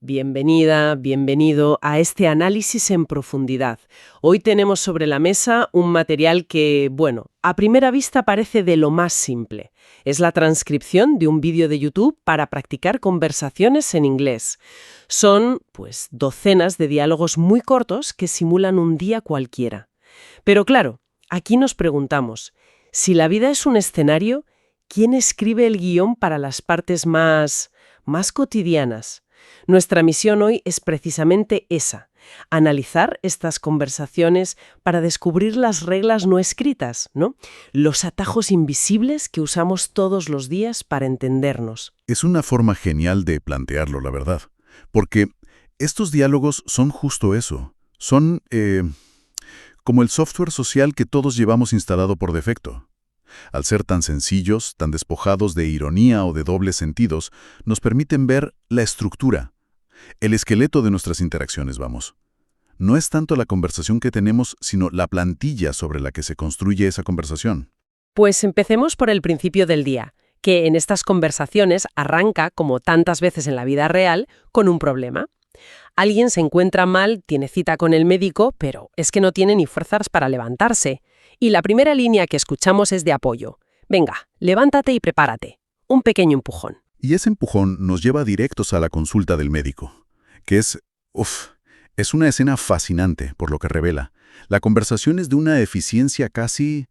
Bienvenida, bienvenido a este análisis en profundidad. Hoy tenemos sobre la mesa un material que, bueno, a primera vista parece de lo más simple. Es la transcripción de un vídeo de YouTube para practicar conversaciones en inglés. Son, pues, docenas de diálogos muy cortos que simulan un día cualquiera. Pero claro, aquí nos preguntamos, si la vida es un escenario, ¿quién escribe el guión para las partes más cotidianas? Nuestra misión hoy es precisamente esa, analizar estas conversaciones para descubrir las reglas no escritas, ¿no? Los atajos invisibles que usamos todos los días para entendernos. Es una forma genial de plantearlo, la verdad, porque estos diálogos son justo eso. Son como el software social que todos llevamos instalado por defecto. Al ser tan sencillos, tan despojados de ironía o de dobles sentidos, nos permiten ver la estructura, el esqueleto de nuestras interacciones, vamos. No es tanto la conversación que tenemos, sino la plantilla sobre la que se construye esa conversación. Pues empecemos por el principio del día, que en estas conversaciones arranca, como tantas veces en la vida real, con un problema. Alguien se encuentra mal, tiene cita con el médico, pero es que no tiene ni fuerzas para levantarse. Y la primera línea que escuchamos es de apoyo. Venga, levántate y prepárate. Un pequeño empujón. Y ese empujón nos lleva directos a la consulta del médico, que es una escena fascinante por lo que revela. La conversación es de una eficiencia casi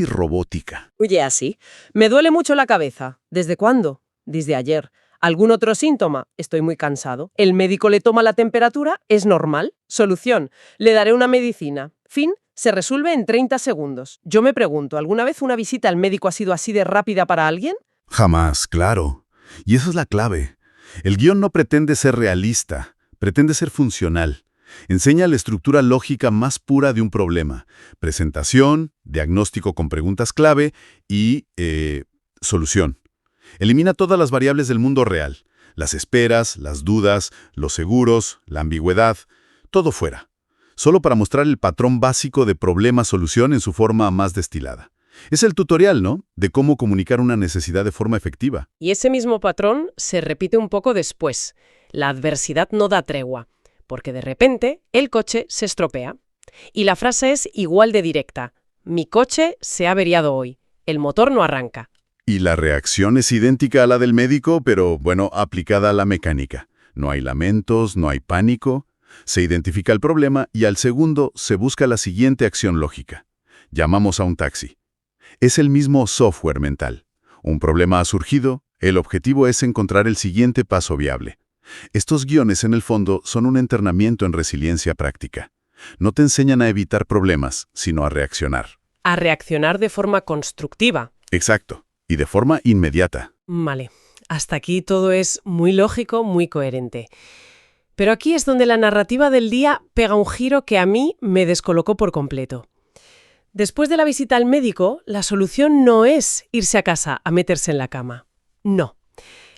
robótica. Oye, así. Me duele mucho la cabeza. ¿Desde cuándo? Desde ayer. ¿Algún otro síntoma? Estoy muy cansado. El médico le toma la temperatura, es normal. Solución, le daré una medicina. Fin, se resuelve en 30 segundos. Yo me pregunto, ¿alguna vez una visita al médico ha sido así de rápida para alguien? Jamás, claro. Y esa es la clave. El guión no pretende ser realista, pretende ser funcional. Enseña la estructura lógica más pura de un problema. Presentación, diagnóstico con preguntas clave y solución. Elimina todas las variables del mundo real. Las esperas, las dudas, los seguros, la ambigüedad, todo fuera. Solo para mostrar el patrón básico de problema-solución en su forma más destilada. Es el tutorial, ¿no?, de cómo comunicar una necesidad de forma efectiva. Y ese mismo patrón se repite un poco después. La adversidad no da tregua, porque de repente el coche se estropea. Y la frase es igual de directa. Mi coche se ha averiado hoy. El motor no arranca. Y la reacción es idéntica a la del médico, pero, bueno, aplicada a la mecánica. No hay lamentos, no hay pánico. Se identifica el problema y al segundo se busca la siguiente acción lógica. Llamamos a un taxi. Es el mismo software mental. Un problema ha surgido, el objetivo es encontrar el siguiente paso viable. Estos guiones, en el fondo, son un entrenamiento en resiliencia práctica. No te enseñan a evitar problemas, sino a reaccionar. A reaccionar de forma constructiva. Exacto. Y de forma inmediata. Vale. Hasta aquí todo es muy lógico, muy coherente. Pero aquí es donde la narrativa del día pega un giro que a mí me descolocó por completo. Después de la visita al médico, la solución no es irse a casa a meterse en la cama. No.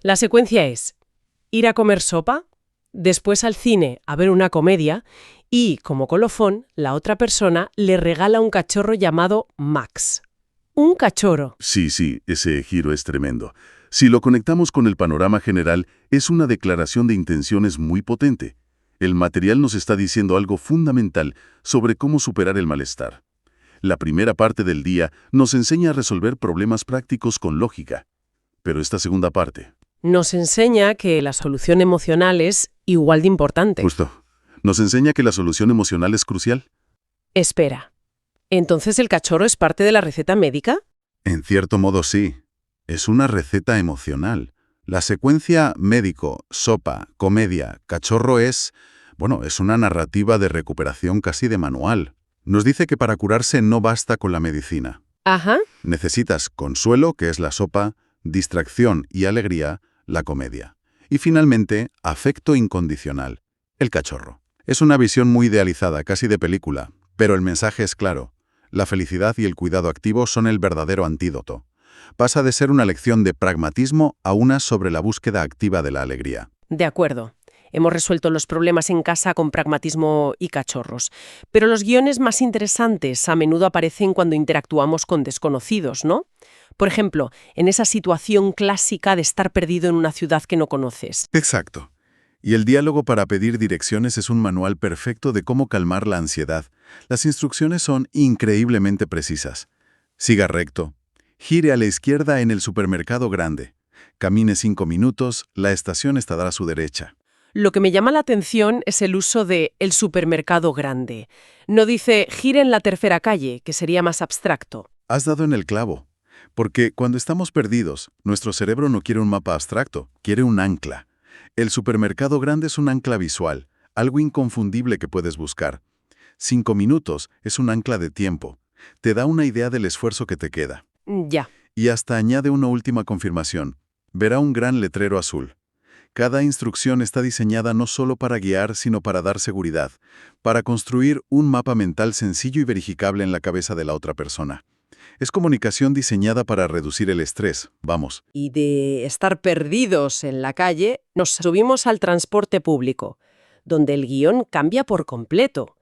La secuencia es ir a comer sopa, después al cine a ver una comedia y, como colofón, la otra persona le regala un cachorro llamado Max. Un cachorro. Sí, ese giro es tremendo. Si lo conectamos con el panorama general, es una declaración de intenciones muy potente. El material nos está diciendo algo fundamental sobre cómo superar el malestar. La primera parte del día nos enseña a resolver problemas prácticos con lógica. Pero esta segunda parte... Nos enseña que la solución emocional es igual de importante. Justo. ¿Nos enseña que la solución emocional es crucial? Espera. ¿Entonces el cachorro es parte de la receta médica? En cierto modo sí. Es una receta emocional. La secuencia médico, sopa, comedia, cachorro es una narrativa de recuperación casi de manual. Nos dice que para curarse no basta con la medicina. Ajá. Necesitas consuelo, que es la sopa, distracción y alegría, la comedia. Y finalmente, afecto incondicional, el cachorro. Es una visión muy idealizada, casi de película, pero el mensaje es claro. La felicidad y el cuidado activo son el verdadero antídoto. Pasa de ser una lección de pragmatismo a una sobre la búsqueda activa de la alegría. De acuerdo. Hemos resuelto los problemas en casa con pragmatismo y cachorros. Pero los guiones más interesantes a menudo aparecen cuando interactuamos con desconocidos, ¿no? Por ejemplo, en esa situación clásica de estar perdido en una ciudad que no conoces. Exacto. Y el diálogo para pedir direcciones es un manual perfecto de cómo calmar la ansiedad. Las instrucciones son increíblemente precisas. Siga recto. Gire a la izquierda en el supermercado grande. Camine 5 minutos, la estación estará a su derecha. Lo que me llama la atención es el uso de el supermercado grande. No dice gire en la tercera calle, que sería más abstracto. Has dado en el clavo. Porque cuando estamos perdidos, nuestro cerebro no quiere un mapa abstracto, quiere un ancla. El supermercado grande es un ancla visual, algo inconfundible que puedes buscar. 5 minutos es un ancla de tiempo. Te da una idea del esfuerzo que te queda. Ya. Y hasta añade una última confirmación. Verá un gran letrero azul. Cada instrucción está diseñada no solo para guiar, sino para dar seguridad, para construir un mapa mental sencillo y verificable en la cabeza de la otra persona. Es comunicación diseñada para reducir el estrés, vamos. Y de estar perdidos en la calle, nos subimos al transporte público, donde el guión cambia por completo.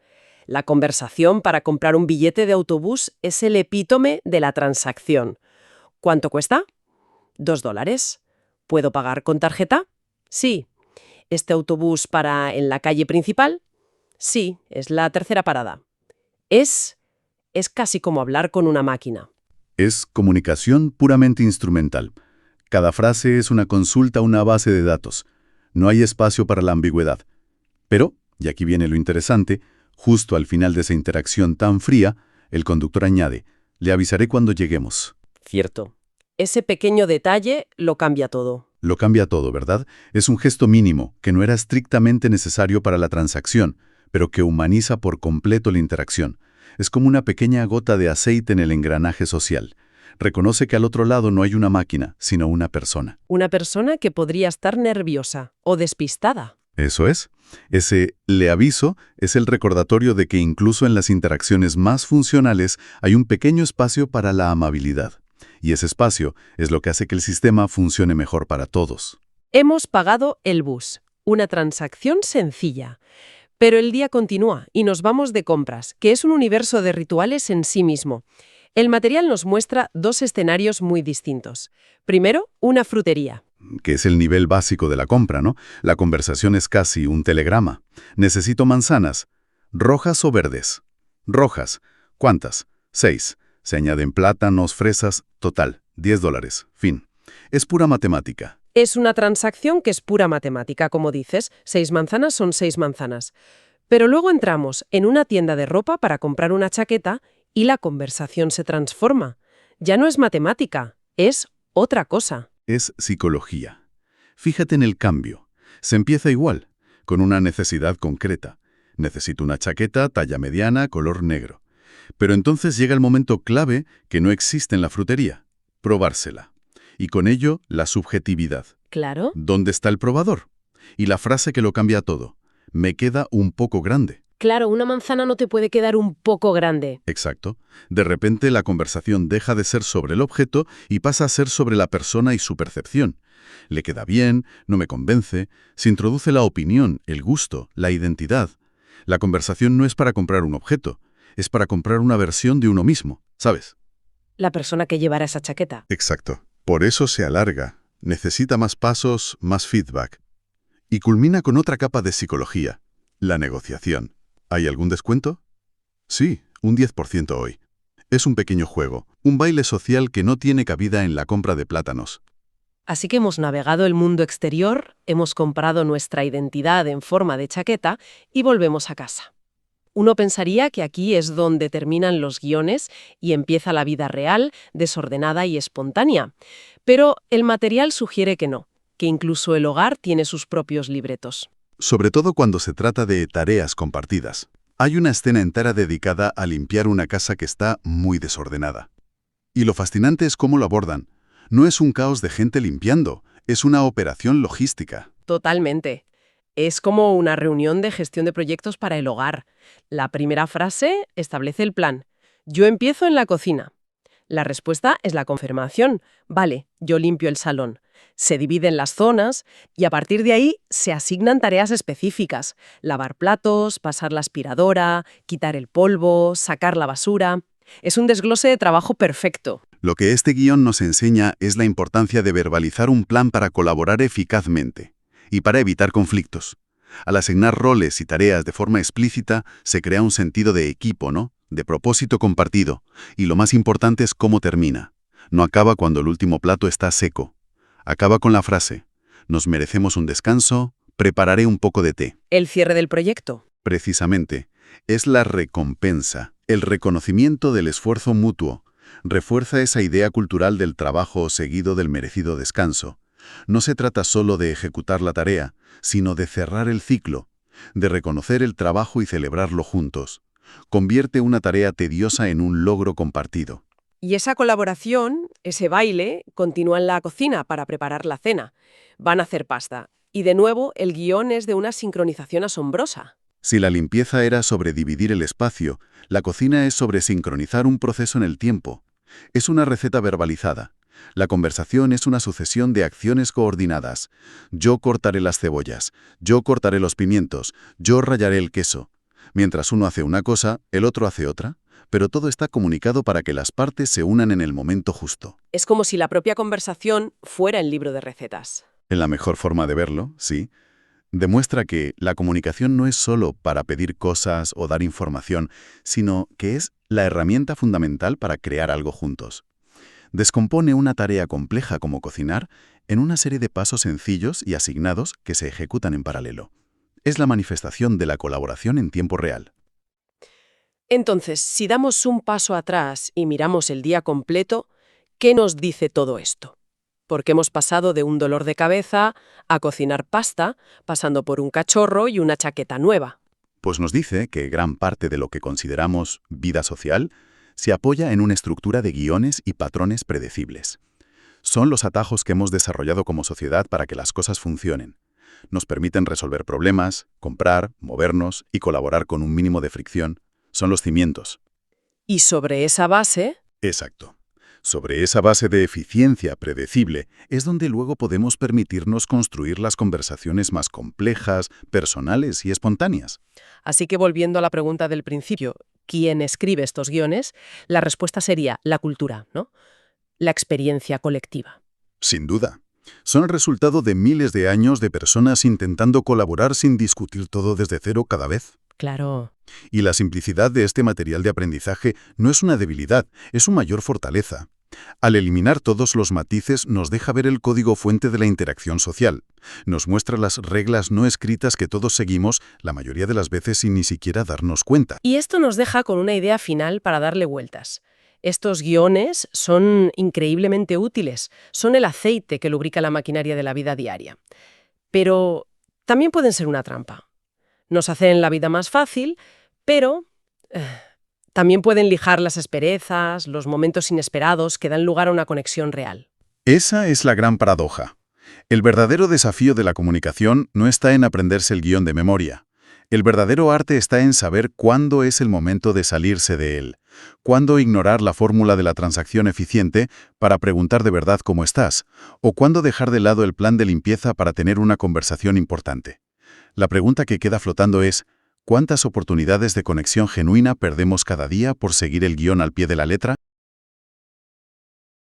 La conversación para comprar un billete de autobús es el epítome de la transacción. ¿Cuánto cuesta? $2. ¿Puedo pagar con tarjeta? Sí. ¿Este autobús para en la calle principal? Sí, es la tercera parada. Es casi como hablar con una máquina. Es comunicación puramente instrumental. Cada frase es una consulta a una base de datos. No hay espacio para la ambigüedad. Pero, y aquí viene lo interesante, justo al final de esa interacción tan fría, el conductor añade, le avisaré cuando lleguemos. Cierto. Ese pequeño detalle lo cambia todo. Lo cambia todo, ¿verdad? Es un gesto mínimo, que no era estrictamente necesario para la transacción, pero que humaniza por completo la interacción. Es como una pequeña gota de aceite en el engranaje social. Reconoce que al otro lado no hay una máquina, sino una persona. Una persona que podría estar nerviosa o despistada. Eso es. Ese le aviso es el recordatorio de que incluso en las interacciones más funcionales hay un pequeño espacio para la amabilidad. Y ese espacio es lo que hace que el sistema funcione mejor para todos. Hemos pagado el bus. Una transacción sencilla. Pero el día continúa y nos vamos de compras, que es un universo de rituales en sí mismo. El material nos muestra dos escenarios muy distintos. Primero, una frutería. Que es el nivel básico de la compra, ¿no? La conversación es casi un telegrama. Necesito manzanas. ¿Rojas o verdes? Rojas. ¿Cuántas? 6. Se añaden plátanos, fresas. Total, $10. Fin. Es pura matemática. Es una transacción que es pura matemática, como dices. 6 manzanas son 6 manzanas. Pero luego entramos en una tienda de ropa para comprar una chaqueta y la conversación se transforma. Ya no es matemática, es otra cosa. Es psicología. Fíjate en el cambio. Se empieza igual, con una necesidad concreta. Necesito una chaqueta, talla mediana, color negro. Pero entonces llega el momento clave que no existe en la frutería. Probársela. Y con ello, la subjetividad. Claro. ¿Dónde está el probador? Y la frase que lo cambia todo. Me queda un poco grande. Claro, una manzana no te puede quedar un poco grande. Exacto. De repente la conversación deja de ser sobre el objeto y pasa a ser sobre la persona y su percepción. Le queda bien, no me convence, se introduce la opinión, el gusto, la identidad. La conversación no es para comprar un objeto, es para comprar una versión de uno mismo, ¿sabes? La persona que llevará esa chaqueta. Exacto. Por eso se alarga, necesita más pasos, más feedback. Y culmina con otra capa de psicología, la negociación. ¿Hay algún descuento? Sí, un 10% hoy. Es un pequeño juego, un baile social que no tiene cabida en la compra de plátanos. Así que hemos navegado el mundo exterior, hemos comprado nuestra identidad en forma de chaqueta y volvemos a casa. Uno pensaría que aquí es donde terminan los guiones y empieza la vida real, desordenada y espontánea. Pero el material sugiere que no, que incluso el hogar tiene sus propios libretos. Sobre todo cuando se trata de tareas compartidas. Hay una escena entera dedicada a limpiar una casa que está muy desordenada. Y lo fascinante es cómo lo abordan. No es un caos de gente limpiando, es una operación logística. Totalmente. Es como una reunión de gestión de proyectos para el hogar. La primera frase establece el plan. Yo empiezo en la cocina. La respuesta es la confirmación. Vale, yo limpio el salón. Se dividen las zonas y a partir de ahí se asignan tareas específicas. Lavar platos, pasar la aspiradora, quitar el polvo, sacar la basura. Es un desglose de trabajo perfecto. Lo que este guión nos enseña es la importancia de verbalizar un plan para colaborar eficazmente. y para evitar conflictos. Al asignar roles y tareas de forma explícita, se crea un sentido de equipo, ¿no? De propósito compartido. Y lo más importante es cómo termina. No acaba cuando el último plato está seco. Acaba con la frase: nos merecemos un descanso, prepararé un poco de té. El cierre del proyecto. Precisamente, es la recompensa, el reconocimiento del esfuerzo mutuo. Refuerza esa idea cultural del trabajo seguido del merecido descanso. No se trata solo de ejecutar la tarea, sino de cerrar el ciclo, de reconocer el trabajo y celebrarlo juntos. Convierte una tarea tediosa en un logro compartido. Y esa colaboración, ese baile, continúa en la cocina para preparar la cena. Van a hacer pasta. Y de nuevo, el guión es de una sincronización asombrosa. Si la limpieza era sobre dividir el espacio, la cocina es sobre sincronizar un proceso en el tiempo. Es una receta verbalizada. La conversación es una sucesión de acciones coordinadas. Yo cortaré las cebollas, yo cortaré los pimientos, yo rallaré el queso. Mientras uno hace una cosa, el otro hace otra, pero todo está comunicado para que las partes se unan en el momento justo. Es como si la propia conversación fuera el libro de recetas. En la mejor forma de verlo, sí. Demuestra que la comunicación no es solo para pedir cosas o dar información, sino que es la herramienta fundamental para crear algo juntos. Descompone una tarea compleja como cocinar en una serie de pasos sencillos y asignados que se ejecutan en paralelo. Es la manifestación de la colaboración en tiempo real. Entonces, si damos un paso atrás y miramos el día completo, ¿qué nos dice todo esto? Porque hemos pasado de un dolor de cabeza a cocinar pasta, pasando por un cachorro y una chaqueta nueva. Pues nos dice que gran parte de lo que consideramos vida social se apoya en una estructura de guiones y patrones predecibles. Son los atajos que hemos desarrollado como sociedad para que las cosas funcionen. Nos permiten resolver problemas, comprar, movernos y colaborar con un mínimo de fricción. Son los cimientos. Y sobre esa base, Exacto. Sobre esa base de eficiencia predecible es donde luego podemos permitirnos construir las conversaciones más complejas, personales y espontáneas. así que volviendo a la pregunta del principio, ¿quién escribe estos guiones? La respuesta sería la cultura, ¿no? La experiencia colectiva. Sin duda. Son el resultado de miles de años de personas intentando colaborar sin discutir todo desde cero cada vez. Claro. Y la simplicidad de este material de aprendizaje no es una debilidad, es su mayor fortaleza. Al eliminar todos los matices nos deja ver el código fuente de la interacción social. Nos muestra las reglas no escritas que todos seguimos, la mayoría de las veces sin ni siquiera darnos cuenta. Y esto nos deja con una idea final para darle vueltas. Estos guiones son increíblemente útiles, son el aceite que lubrica la maquinaria de la vida diaria. Pero también pueden ser una trampa. Nos hacen la vida más fácil, pero también pueden lijar las asperezas, los momentos inesperados que dan lugar a una conexión real. Esa es la gran paradoja. El verdadero desafío de la comunicación no está en aprenderse el guión de memoria. El verdadero arte está en saber cuándo es el momento de salirse de él, cuándo ignorar la fórmula de la transacción eficiente para preguntar de verdad cómo estás, o cuándo dejar de lado el plan de limpieza para tener una conversación importante. La pregunta que queda flotando es: ¿cuántas oportunidades de conexión genuina perdemos cada día por seguir el guión al pie de la letra?